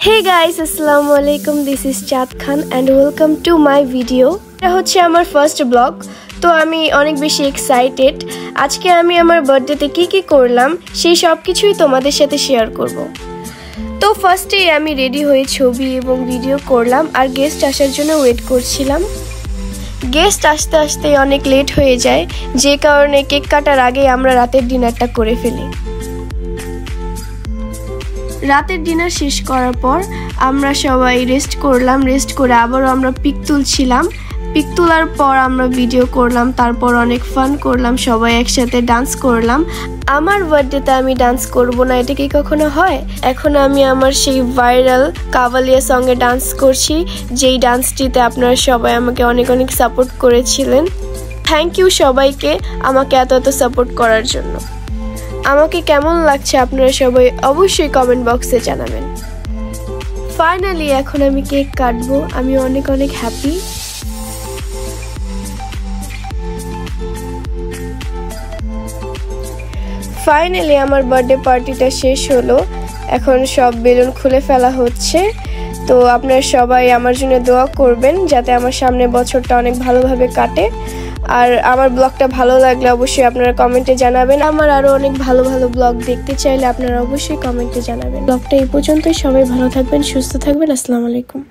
Hey guys, Assalamu alaikum. This is Chad Khan and welcome to my video. এটা হচ্ছে আমার first blog. তো আমি অনেক বেশি এক্সাইটেড। আজকে আমি আমার বার্থডেতে কি করলাম সেই সব কিছুই তোমাদের সাথে শেয়ার করব। তো ফার্স্টে আমি রেডি হয়ে ছবি এবং ভিডিও করলাম আর গেস্ট আসার জন্য ওয়েট করছিলাম। গেস্ট আসতে আসতে অনেক লেট হয়ে যায়, যে কারণে কেক কাটার আগে আমরা রাতের ডিনারটা করে ফেলি। রাতের ডিনার শেষ করার পর আমরা সবাই রেস্ট করলাম। রেস্ট করে আবারও আমরা পিক তুলছিলাম। পিক তোলার পর আমরা ভিডিও করলাম, তারপর অনেক ফান করলাম, সবাই একসাথে ডান্স করলাম। আমার বার্থডেতে আমি ডান্স করব না, এটা কি কখনো হয়? এখন আমি আমার সেই ভাইরাল কাভালিয়া সঙ্গে ডান্স করছি, যেই ডান্সটিতে আপনারা সবাই আমাকে অনেক অনেক সাপোর্ট করেছিলেন। থ্যাংক ইউ সবাইকে আমাকে এত সাপোর্ট করার জন্য। আমাকে কেমন লাগছে আপনারা সবাই অবশ্যই কমেন্ট বক্সে জানাবেন। ফাইনালি এখন আমি কেক কাটবো। আমি অনেক হ্যাপি। ফাইনালি আমার বার্থডে পার্টিটা শেষ হলো। এখন সব বেলুন খুলে ফেলা হচ্ছে। তো আপনারা সবাই আমার জন্য দোয়া করবেন যাতে আমার সামনের বছরটা অনেক ভালোভাবে কাটে। আর আমার ব্লগটা ভালো লাগলে অবশ্যই আপনারা কমেন্টে জানাবেন। আমার আরও অনেক ভালো ব্লগ দেখতে চাইলে আপনারা অবশ্যই কমেন্টে জানাবেন। ব্লগটা এই পর্যন্তই। সবাই ভালো থাকবেন, সুস্থ থাকবেন। আসসালামু আলাইকুম।